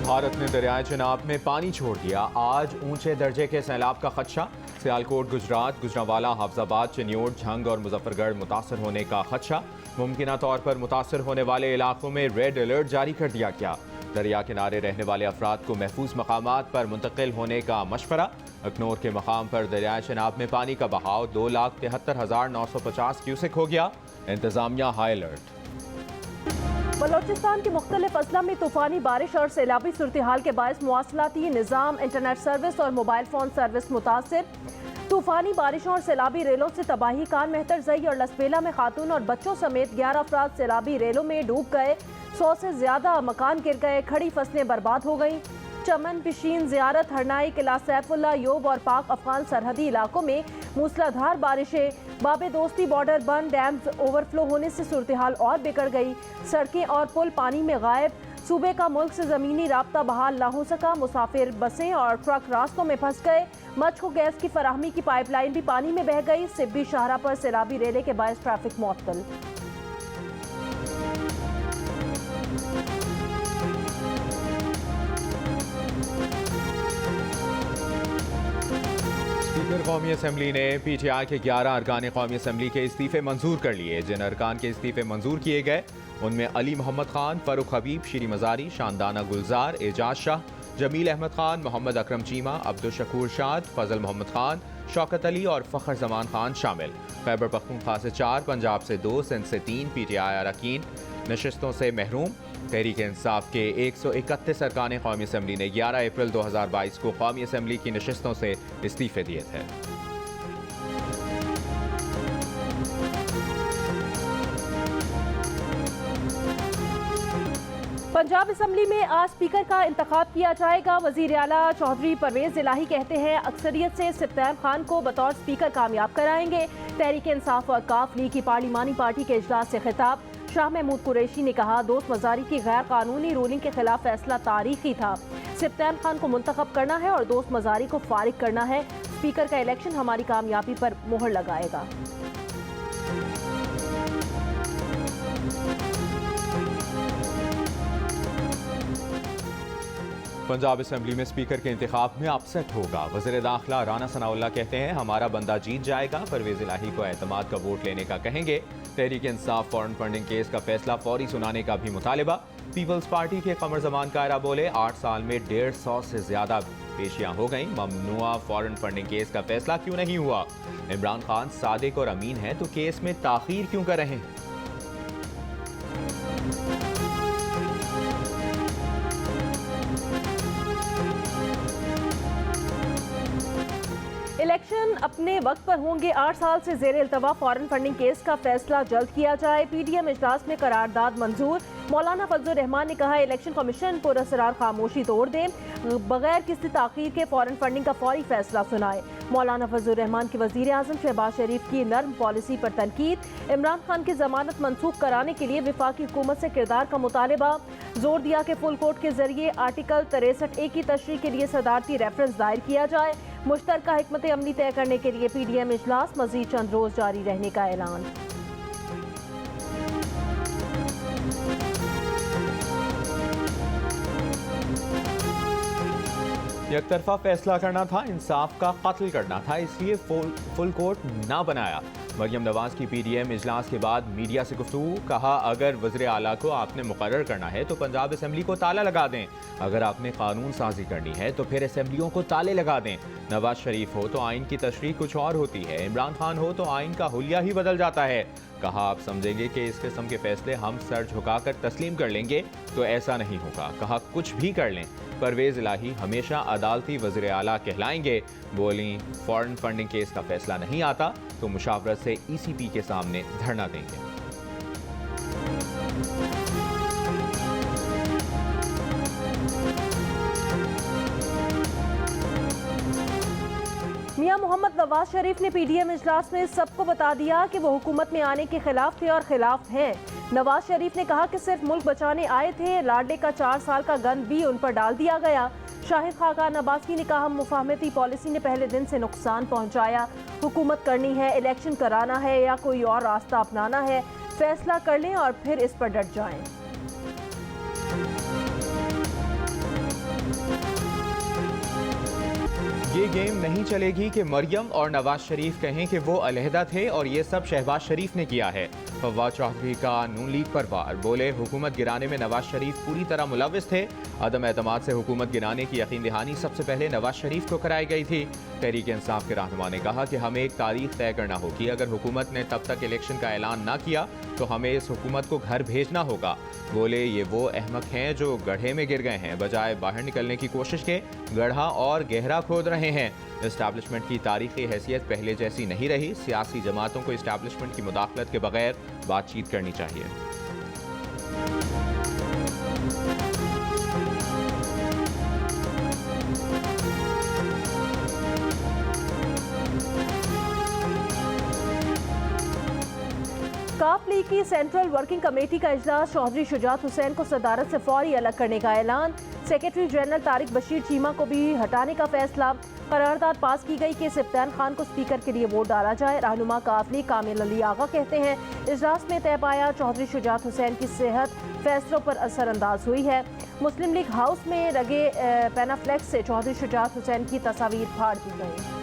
भारत ने दरियाए चिनाब में पानी छोड़ दिया। आज ऊंचे दर्जे के सैलाब का खदशा। सियालकोट, गुजरात, गुजरांवाला, हाफजाबाद, चिन्योट, झंग और मुजफ्फरगढ़ मुतासर होने का खदशा। मुमकिना तौर पर मुतासर होने वाले इलाकों में रेड अलर्ट जारी कर दिया गया। दरिया किनारे रहने वाले अफराद को महफूज मकामात पर मुंतकिल होने का मशवरा। अखनौर के मकाम पर दरियाए चिनाब में पानी का बहाव 2,73,950 क्यूसेक हो गया। इंतजामिया हाई अलर्ट। बलोचिस्तान के मुख्तलिफ अजला में तूफानी बारिश और सैलाबी सूरत हाल के बायस मवासलाती निज़ाम, इंटरनेट सर्विस और मोबाइल फ़ोन सर्विस मुतासर। तूफानी बारिशों और सैलाबी रेलों से तबाही। कान मेहतर जई और लसबेला में खातून और बच्चों समेत 11 अफराद सैलाबी रेलों में डूब गए। 100 से ज्यादा मकान गिर गए। खड़ी फसलें बर्बाद हो गईं। चमन, पिशीन, ज़ियारत, हरनाई, किला सैफुल्ला, योब और पाक अफगान सरहदी इलाकों में मूसलाधार बारिशें। बाबे दोस्ती बॉर्डर बंद, डैम्स ओवरफ्लो होने से सूरत हाल और बिगड़ गई। सड़कें और पुल पानी में गायब। सूबे का मुल्क से ज़मीनी राब्ता बहाल ना हो सका। मुसाफिर बसें और ट्रक रास्तों में फंस गए। मचको गैस की फराहमी की पाइपलाइन भी पानी में बह गई। सिब्बी शाहरा पर सैलाबी रेले के बायस ट्रैफिक मुअत्तल। स्पीकर कौमी असम्बली ने PTI के 11 अरकान कौमी असम्बली के इस्तीफे मंजूर कर लिए। जिन अरकान के इस्तीफे मंजूर किए गए उनमें अली मोहम्मद खान, फ़ारूक हबीब, शीरी मज़ारी, शानदाना गुलजार, एजाज शाह, जमील अहमद खान, मोहम्मद अकरम चीमा, अब्दुल शकूर शाद, फजल मोहम्मद खान, शौकत अली और फ़खर जमान खान शामिल। खैबर पख्तूनख्वा से 4, पंजाब से 2, सिंध से 3 PTI अरकान नशस्तों से महरूम। तहरीक इंसाफ के 131 अरकान कौमी असम्बली ने 11 अप्रैल 2022 को कौमी असम्बली की नशस्तों से इस्तीफे दिए थे। पंजाब असम्बली में आज स्पीकर का इंतखाब किया जाएगा। वज़ीर आला चौधरी परवेज इलाही कहते हैं अक्सरियत से सिप्तैम खान को बतौर स्पीकर कामयाब कराएंगे। तहरीक इंसाफ और काफ लीग की पार्लिमानी पार्टी के इजलास से खिताब। शाह महमूद कुरैशी ने कहा दोस्त मजारी की गैर कानूनी रूलिंग के खिलाफ फैसला तारीखी था। सिप्तैम खान को मुंतखब करना है और दोस्त मजारी को फारिग करना है। स्पीकर का इलेक्शन हमारी कामयाबी पर मोहर लगाएगा। पंजाब असम्बली में स्पीकर के इंतखाब में अपसेट होगा। वज़ीर दाखिला राना सनाउल्लाह कहते हैं हमारा बंदा जीत जाएगा। परवेज इलाही को एतमाद का वोट लेने का कहेंगे। Tehreek Insaf foreign funding case का फैसला फौरी सुनाने का भी मुतालिबा। पीपल्स पार्टी के कमर जमान कायरा बोले 8 साल में 150 से ज्यादा पेशियां हो गई। ममनुआ फॉरेन फंडिंग केस का फैसला क्यों नहीं हुआ? इमरान खान सादिक और अमीन हैं तो केस में ताखीर क्यों कर रहे हैं? इलेक्शन अपने वक्त पर होंगे। 8 साल से जेर इल्तवा फॉरेन फंडिंग केस का फैसला जल्द किया जाए। PDM इजलास में करारदाद मंजूर। मौलाना फजलुर रहमान ने कहा इलेक्शन कमीशन पुरअसरार खामोशी तोड़ दे, बगैर किसी ताखीर के फॉरेन फंडिंग का फौरी फैसला सुनाए। मौलाना फजलुर रहमान की वजीर आजम शहबाज शरीफ की नर्म पॉलिसी पर तनकीद। इमरान खान की जमानत मनसूख कराने के लिए वफाकी हुकूमत से किरदार का मुतालबा। जोर दिया कि फुल कोर्ट के जरिए आर्टिकल 63A की तशरीह के लिए सदारती रेफरेंस दायर किया जाए। मुश्तरका हिकमत अमली तय करने के लिए PDM इजलास मजीद चंद रोज जारी रहने का ऐलान। एक तरफा फैसला करना था, इंसाफ का कत्ल करना था, इसलिए फुल कोर्ट ना बनाया। मरियम नवाज की PDM इजलास के बाद मीडिया से गुफ्तगू। कहा अगर वज़ीर आला को आपने मुकर्रर करना है तो पंजाब असम्बली को ताला लगा दें। अगर आपने कानून साजी करनी है तो फिर असम्बलियों को ताले लगा दें। नवाज शरीफ हो तो आइन की तशरीह कुछ और होती है, इमरान खान हो तो आइन का हुलिया ही बदल जाता है। कहा आप समझेंगे कि इस किस्म के फैसले हम सर झुकाकर तस्लीम कर लेंगे, तो ऐसा नहीं होगा। कहा कुछ भी कर लें, परवेज इलाही हमेशा अदालती वज़ीर आला कहलाएंगे। बोली फॉरेन फंडिंग केस का फैसला नहीं आता तो मुशावरत से ECP के सामने धरना देंगे। मियां मोहम्मद नवाज शरीफ ने PDM इजलास में सबको बता दिया कि वो हुकूमत में आने के खिलाफ थे और खिलाफ हैं। नवाज शरीफ ने कहा कि सिर्फ मुल्क बचाने आए थे। लाडले का 4 साल का गन भी उन पर डाल दिया गया। शाहिद खाकान अब्बासी ने कहा मुफाहमती पॉलिसी ने पहले दिन से नुकसान पहुंचाया। हुकूमत करनी है, इलेक्शन कराना है या कोई और रास्ता अपनाना है, फैसला कर लें और फिर इस पर डट जाएं। ये गेम नहीं चलेगी कि मरियम और नवाज शरीफ कहें कि वो अलहदा थे और ये सब शहबाज शरीफ ने किया है। फवाद चौधरी का नून लीग पर वार, बोले हुकूमत गिराने में नवाज शरीफ पूरी तरह मुलविस थे। अदम एतमाद से हुकूमत गिराने की यकीन दहानी सबसे पहले नवाज शरीफ को कराई गई थी। तहरीक इंसाफ के रहनुमा ने कहा कि हमें एक तारीख तय करना होगी। अगर हुकूमत ने तब तक इलेक्शन का ऐलान ना किया तो हमें इस हुकूमत को घर भेजना होगा। बोले ये वो अहमक हैं जो गड्ढे में गिर गए हैं, बजाय बाहर निकलने की कोशिश के गड्ढा और गहरा खोद रहे हैं। इस्टेब्लिशमेंट की तारीखी हैसियत पहले जैसी नहीं रही। सियासी जमातों को इस्टेब्लिशमेंट की मुदाखलत के बगैर बातचीत करनी चाहिए। काफ लीग की सेंट्रल वर्किंग कमेटी का इजलास, चौधरी शुजात हुसैन को सदारत से फौरी अलग करने का ऐलान। सेक्रेटरी जनरल तारिक बशीर चीमा को भी हटाने का फैसला। करारदाद पास की गई कि सिफ्तान खान को स्पीकर के लिए वोट डाला जाए। रहनुमा काफ लीग कामिल अली आगा कहते हैं इजलास में तय पाया चौधरी शुजात हुसैन की सेहत फैसलों पर असरअंदाज हुई है। मुस्लिम लीग हाउस में लगे पैनाफ्लेक्स से चौधरी शुजात हुसैन की तस्वीर फाड़ दी गई।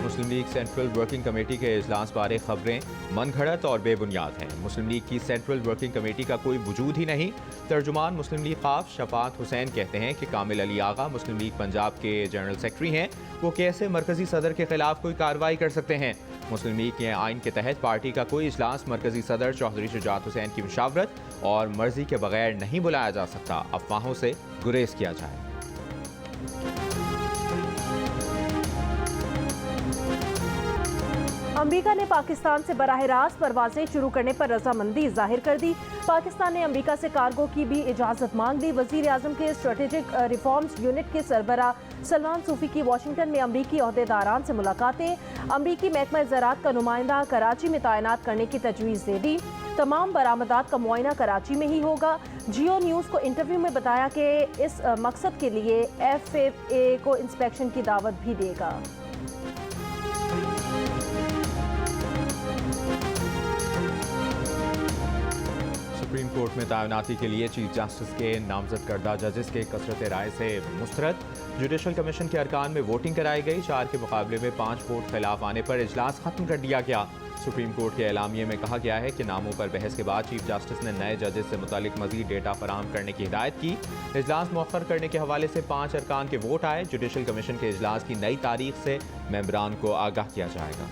मुस्लिम लीग सेंट्रल वर्किंग कमेटी के इजलास बारे खबरें मनगढ़ंत और बेबुनियाद हैं। मुस्लिम लीग की सेंट्रल वर्किंग कमेटी का कोई वजूद ही नहीं। तर्जुमान मुस्लिम लीग खाफ शफात हुसैन कहते हैं कि कामिल अली आगा मुस्लिम लीग पंजाब के जनरल सेक्रेटरी हैं, वो कैसे मरकजी सदर के खिलाफ कोई कार्रवाई कर सकते हैं। मुस्लिम लीग के आइन के तहत पार्टी का कोई इजलास मरकजी सदर चौधरी शुजात हुसैन की मुशावरत और मर्जी के बगैर नहीं बुलाया जा सकता। अफवाहों से गुरेज किया जाए। अमेरिका ने पाकिस्तान से बराह रास्त परवाजें शुरू करने पर रजामंदी जाहिर कर दी। पाकिस्तान ने अमेरिका से कार्गो की भी इजाज़त मांग ली। वज़ीर आज़म के स्ट्रेटेजिक रिफॉर्म्स यूनिट के सरबरा सलमान सूफी की वाशिंगटन में अमरीकी अहदेदारान से मुलाकातें। अमरीकी महकमा ज़राअत का नुमाइंदा कराची में तैनात करने की तजवीज़ दे दी। तमाम बरामदात का मुआयना कराची में ही होगा। जियो न्यूज़ को इंटरव्यू में बताया कि इस मकसद के लिए FAA को इंस्पेक्शन की दावत भी देगा। सुप्रीम कोर्ट में तैनाती के लिए चीफ जस्टिस के नामजद करदा जजेस के कसरत राय से मुस्तरद। जुडिशल कमीशन के अरकान में वोटिंग कराई गई। 4 के मुकाबले में 5 वोट खिलाफ आने पर इजलास खत्म कर दिया गया। सुप्रीम कोर्ट के एलामिये में कहा गया है कि नामों पर बहस के बाद चीफ जस्टिस ने नए जजेस से मुतालिक मजीद डेटा फराहम करने की हिदायत की। इजलास मौखर करने के हवाले से 5 अरकान के वोट आए। जुडिशल कमीशन के इजलास की नई तारीख से मेंबरान को आगाह किया जाएगा।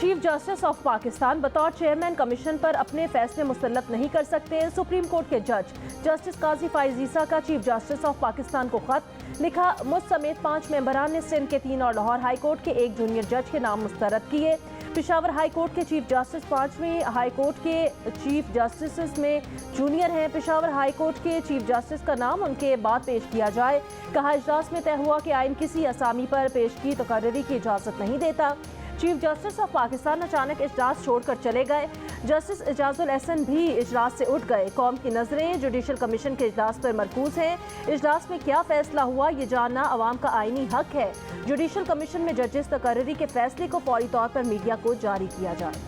चीफ जस्टिस ऑफ पाकिस्तान बतौर चेयरमैन कमीशन पर अपने फैसले मुसल्लत नहीं कर सकते। सुप्रीम कोर्ट के जज जस्टिस काजी फाइज ईसा का चीफ जस्टिस ऑफ पाकिस्तान को खत लिखा। मुझ समेत 5 मेंबरान ने सिंध के 3 और लाहौर हाई कोर्ट के 1 जूनियर जज के नाम मुस्तरद किए। पेशावर हाई कोर्ट के चीफ जस्टिस 5वीं हाई कोर्ट के चीफ जस्टिस में जूनियर हैं। पेशावर हाई कोर्ट के चीफ जस्टिस का नाम उनके बाद पेश किया जाए। कहा इजलास में तय हुआ कि आइन किसी असामी पर पेश की तकर्री की इजाज़त नहीं देता। चीफ जस्टिस ऑफ पाकिस्तान अचानक इजलास छोड़कर चले गए। जस्टिस एजाजुल एहसन भी इजलास से उठ गए। कौम की नजरें जुडिशल कमीशन के इजलास पर मरकूज हैं। इजलास में क्या फैसला हुआ ये जानना अवाम का आईनी हक है। जुडिशल कमीशन में जजेस तकर्री के फैसले को फौरी तौर पर मीडिया को जारी किया जाए।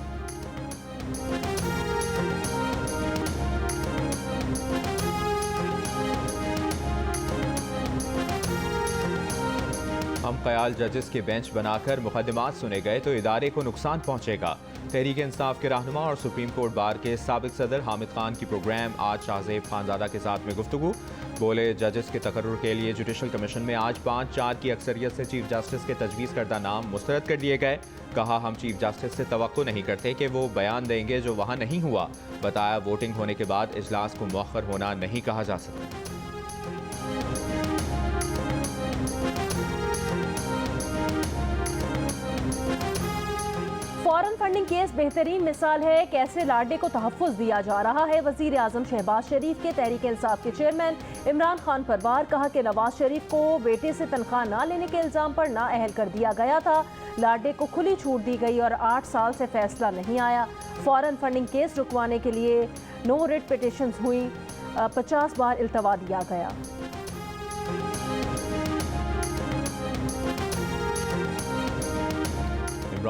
हम ख्याल जजेस के बेंच बनाकर मुकदमात सुने गए तो इदारे को नुकसान पहुंचेगा। तहरीक इंसाफ के रहनुमा और सुप्रीम कोर्ट बार के साबिक सदर हामिद खान की प्रोग्राम आज शाहजेब खानजादा के साथ में गुफ्तगू। बोले जजेस के तकर्रुर के लिए जुडिशल कमीशन में आज 5-4 की अक्सरियत से चीफ जस्टिस के तजवीज़ करदा नाम मुस्तरद कर दिए गए। कहा हम चीफ जस्टिस से तवक्को नहीं करते कि वो बयान देंगे जो वहाँ नहीं हुआ। बताया वोटिंग होने के बाद इजलास को मौखर होना नहीं कहा जा सकता। फॉरेन फंडिंग केस बेहतरीन मिसाल है कैसे लाडे को तहफ़्फ़ुज़ दिया जा रहा है। वज़ीर आज़म शहबाज शरीफ के तहरीक इंसाफ के चेयरमैन इमरान खान पर वार। कहा कि नवाज शरीफ को बेटे से तनख्वाह ना लेने के इल्ज़ाम पर नाअहल कर दिया गया था। लाडे को खुली छूट दी गई और 8 साल से फैसला नहीं आया। फॉरेन फंडिंग केस रुकवाने के लिए नो रिट पिटिशंस हुई। 50 बार इल्तवा दिया गया।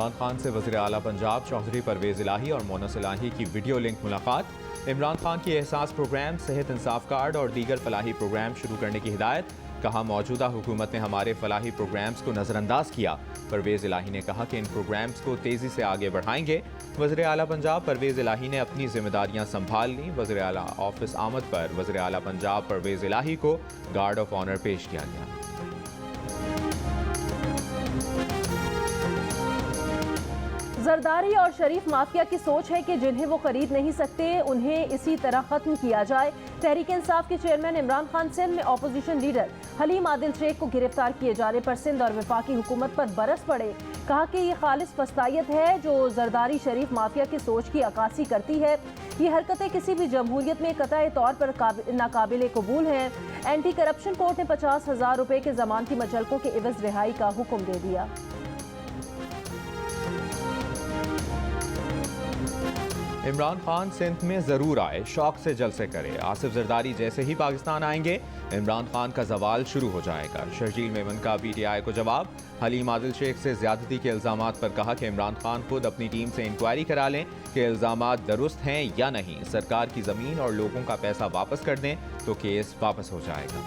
इमरान खान से वज़ीर आला पंजाब चौधरी परवेज़ इलाही और मोनस इलाही की वीडियो लिंक मुलाकात। इमरान खान की एहसास प्रोग्राम, सेहत इंसाफ कार्ड और दीगर फलाही प्रोग्राम शुरू करने की हिदायत। कहा, मौजूदा हुकूमत ने हमारे फलाही प्रोग्राम्स को नज़रअंदाज किया। परवेज़ इलाही ने कहा कि इन प्रोग्राम्स को तेज़ी से आगे बढ़ाएंगे। वज़ीर आला पंजाब परवेज़ इलाही ने अपनी जिम्मेदारियां संभाल लीं। वज़ीर आला ऑफिस आमद पर वज़ीर आला पंजाब परवेज़ इलाही को गार्ड ऑफ ऑनर पेश किया गया। जरदारी और शरीफ माफिया की सोच है कि जिन्हें वो खरीद नहीं सकते उन्हें इसी तरह खत्म किया जाए। तहरीक इंसाफ के चेयरमैन इमरान खान सिंध में अपोजिशन लीडर हलीम आदिल शेख को गिरफ्तार किए जाने पर सिंध और वफाकी हुकूमत पर बरस पड़े। कहा कि ये खालिस फस्तायत है जो जरदारी शरीफ माफिया की सोच की अक्कासी करती है। ये हरकतें किसी भी जमहूरियत में कतई तौर पर नाकाबिले कबूल हैं। एंटी करप्शन कोर्ट ने 50,000 रुपए के जमानती मचलकों के एवज रिहाई का हुक्म दे दिया। इमरान खान सिंध में जरूर आए, शौक से जलसे करे। आसिफ जरदारी जैसे ही पाकिस्तान आएंगे इमरान खान का जवाल शुरू हो जाएगा। शर्जील मेमन का PTI को जवाब। हलीम आदिल शेख से ज्यादती के इल्जामात पर कहा कि इमरान खान खुद अपनी टीम से इंक्वायरी करा लें कि इल्जामात दुरुस्त हैं या नहीं। सरकार की जमीन और लोगों का पैसा वापस कर दें तो केस वापस हो जाएगा।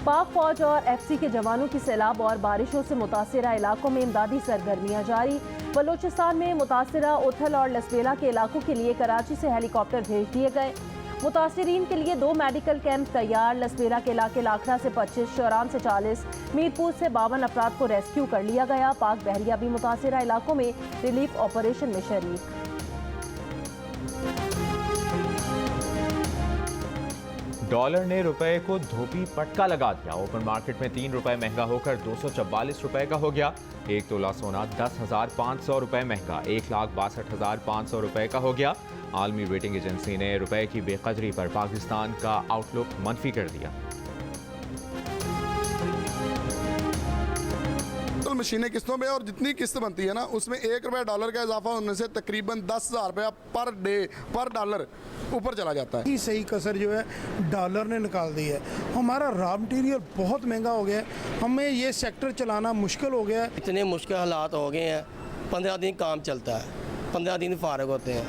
पाक फौज और FC के जवानों की सैलाब और बारिशों से मुतासिरा इलाकों में इमदादी सरगर्मियां जारी। बलोचिस्तान में मुतासिरा उथल और लसबेला के इलाकों के लिए कराची से हेलीकॉप्टर भेज दिए गए। मुतासिरीन के लिए 2 मेडिकल कैंप तैयार। लसबेला के इलाके लाखड़ा से 25, शोरान से 40, मीरपुर से 52 अफराद को रेस्क्यू कर लिया गया। पाक बहरिया भी मुतासिरा इलाकों में रिलीफ ऑपरेशन में शरीक। डॉलर ने रुपए को धोबी पटका लगा दिया। ओपन मार्केट में 3 रुपए महंगा होकर 244 रुपए का हो गया। 1 तोला सोना 10,500 रुपए महंगा 1,62,500 रुपए का हो गया। आलमी रेटिंग एजेंसी ने रुपए की बेकदरी पर पाकिस्तान का आउटलुक मनफी कर दिया। मशीनें किस्तों पे और जितनी किस्त बनती है ना उसमें $1 का इजाफा होने से तकरीबन 10,000 रुपया पर डे पर डॉलर ऊपर चला जाता है। सही कसर जो है डॉलर ने निकाल दी है। हमारा रॉ मटेरियल बहुत महंगा हो गया है, हमें ये सेक्टर चलाना मुश्किल हो गया है। इतने मुश्किल हालात हो गए हैं, 15 दिन काम चलता है, 15 दिन फारग होते हैं।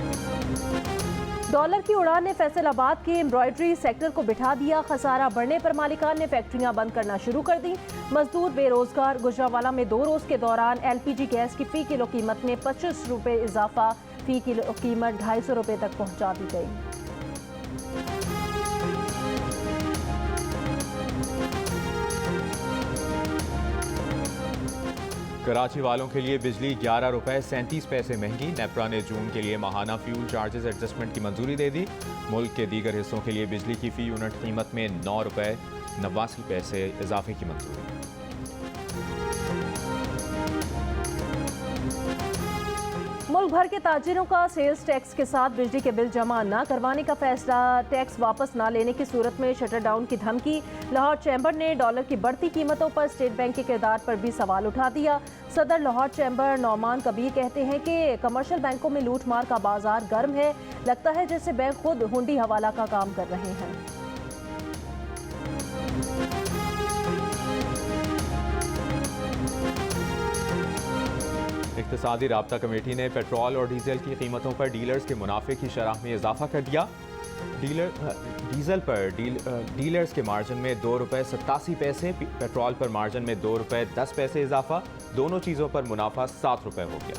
डॉलर की उड़ान ने फैसलाबाद के एम्ब्रॉयडरी सेक्टर को बिठा दिया। खसारा बढ़ने पर मालिकान ने फैक्ट्रियां बंद करना शुरू कर दी। मजदूर बेरोजगार। गुजरावाला में 2 रोज के दौरान LPG गैस की फ़ी किलो कीमत में 25 रुपये इजाफा। फ़ी किलो कीमत 250 रुपये तक पहुंचा दी गई। कराची वालों के लिए बिजली 11 रुपए 37 पैसे महंगी। नेपरा ने जून के लिए माहाना फ्यूल चार्जेस एडजस्टमेंट की मंजूरी दे दी। मुल्क के दीगर हिस्सों के लिए बिजली की फ़ी यूनिट कीमत में 9 रुपए 89 पैसे इजाफे की मंजूरी। मुल्क भर के ताजिरों का सेल्स टैक्स के साथ बिजली के बिल जमा न करवाने का फैसला। टैक्स वापस न लेने की सूरत में शटर डाउन की धमकी। लाहौर चैम्बर ने डॉलर की बढ़ती कीमतों पर स्टेट बैंक के किरदार पर भी सवाल उठा दिया। सदर लाहौर चैम्बर नौमान कबीर कहते हैं कि कमर्शियल बैंकों में लूट मार का बाजार गर्म है। लगता है जैसे बैंक खुद हुंडी हवाला का काम कर रहे हैं। इक़्तिसादी राब्ता कमेटी ने पेट्रोल और डीजल की कीमतों पर डीलर्स के मुनाफे की शरह में इजाफा कर दिया। डीजल पर डीलर्स के मार्जिन में 2 रुपए 87 पैसे, पेट्रोल पर मार्जिन में 2 रुपए 10 पैसे इजाफा। दोनों चीज़ों पर मुनाफा 7 रुपए हो गया।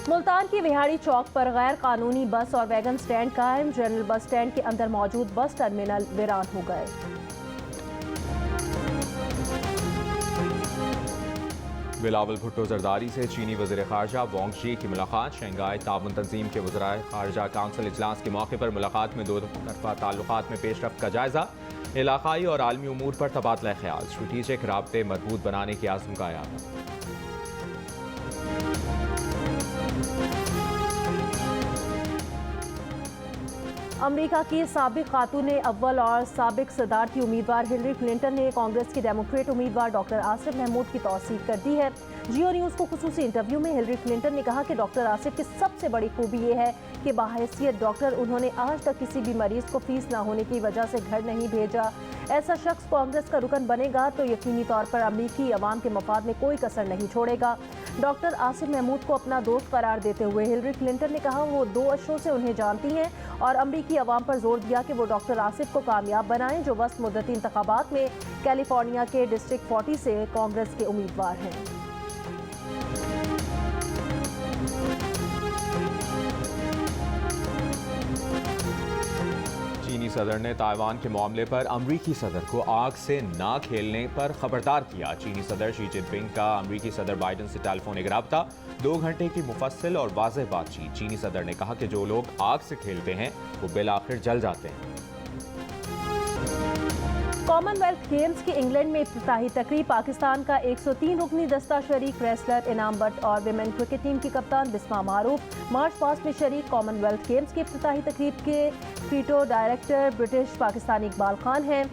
मुल्तान की विहाड़ी चौक पर गैर कानूनी बस और वैगन स्टैंड कायम। जनरल बस स्टैंड के अंदर मौजूद बस टर्मिनल वीरान हो गए। बिलावल भुट्टो जरदारी से चीनी वज़ीर ख़ारजा वांग शी की मुलाकात। शंघाई ताउन तंजीम के वज़राए ख़ारजा काउंसिल इजलास के मौके पर मुलाकात में 2 तरफ़ा ताल्लुकात में पेशरफ्त का जायज़ा। इलाक़ाई और आलमी उमूर पर तबादला ख्याल। स्ट्रेटेजिक राब्ते मजबूत बनाने के आज़म का याद। अमेरिका की साबिक खातून अव्वल और साबिक सदारती उम्मीदवार हिलरी क्लिंटन ने कांग्रेस की डेमोक्रेट उम्मीदवार डॉक्टर आसिफ महमूद की तौसीक कर दी है। जियो न्यूज़ को खुसूसी इंटरव्यू में हिलरी क्लिंटन ने कहा कि डॉक्टर आसिफ की सबसे बड़ी खूबी ये है कि बाहैसियत डॉक्टर उन्होंने आज तक किसी भी मरीज को फीस ना होने की वजह से घर नहीं भेजा। ऐसा शख्स कांग्रेस का रुकन बनेगा तो यकीनी तौर पर अमेरिकी अवाम के मफाद में कोई कसर नहीं छोड़ेगा। डॉक्टर आसिफ महमूद को अपना दोस्त करार देते हुए हिलरी क्लिंटन ने कहा वो 2 अशरों से उन्हें जानती हैं और अमेरिकी अवाम पर जोर दिया कि वो डॉक्टर आसिफ को कामयाब बनाएं, जो वस्त मुद्दती इंतखाबात में कैलिफोर्निया के डिस्ट्रिक्ट 40 से कांग्रेस के उम्मीदवार हैं। चीनी सदर ने ताइवान के मामले पर अमरीकी सदर को आग से ना खेलने पर खबरदार किया। चीनी सदर शी जिनपिंग का अमरीकी सदर बाइडन से टेलीफोनिक रब्ता, 2 घंटे की मुफस्सिल और वाज़ेह बातचीत। चीनी सदर ने कहा कि जो लोग आग से खेलते हैं वो बिलाखिर जल जाते हैं। कॉमनवेल्थ गेम्स की इंग्लैंड में इफ्तिताही तकरीब पाकिस्तान का 103 रुकनी दस्ता शरीक रेसलर इनाम भट्ट और विमेन क्रिकेट टीम की कप्तान बिस्मा मारूफ मार्च पास्ट में शरीक। कॉमनवेल्थ गेम्स की इफ्तिताही तकरीब के feto director British Pakistani Iqbal Khan हैं।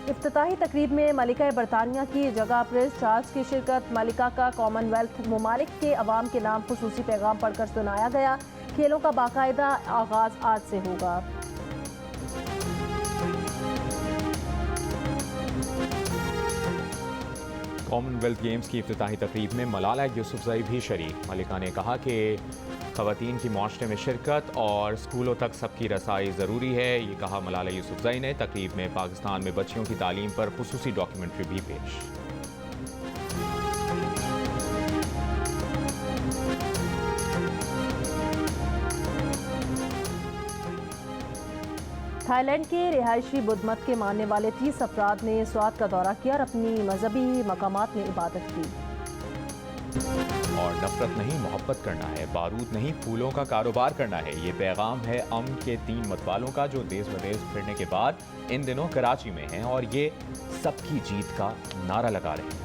इफ्तिताही तकरीब में मलिका बरतानिया की जगह प्रिंस चार्ल्स की शिरकत। मलिका का कॉमनवेल्थ ममालिक के अवाम के नाम खुसूसी पैगाम पढ़कर सुनाया गया। खेलों का बाकायदा आगाज आज से होगा। कॉमनवेल्थ गेम्स की इफ्तिताही तकरीब में मलाला यूसुफजई भी शरीक। मलिका ने कहा कि ख़वातीन की मुआशरे में शिरकत और स्कूलों तक सबकी रसाई ज़रूरी है। ये कहा मलाला यूसुफजई ने। तकरीब में पाकिस्तान में बच्चियों की तालीम पर खुसूसी डॉक्यूमेंट्री भी पेश। थाईलैंड के रिहायशी बुद्ध मत के मानने वाले 30 अफराद ने स्वात का दौरा किया और अपनी मजहबी मकामात में इबादत की। और नफरत नहीं, मोहब्बत करना है, बारूद नहीं, फूलों का कारोबार करना है। ये पैगाम है अमन के 3 मतवालों का जो देश विदेश फिरने के बाद इन दिनों कराची में हैं और ये सबकी जीत का नारा लगा रहे हैं।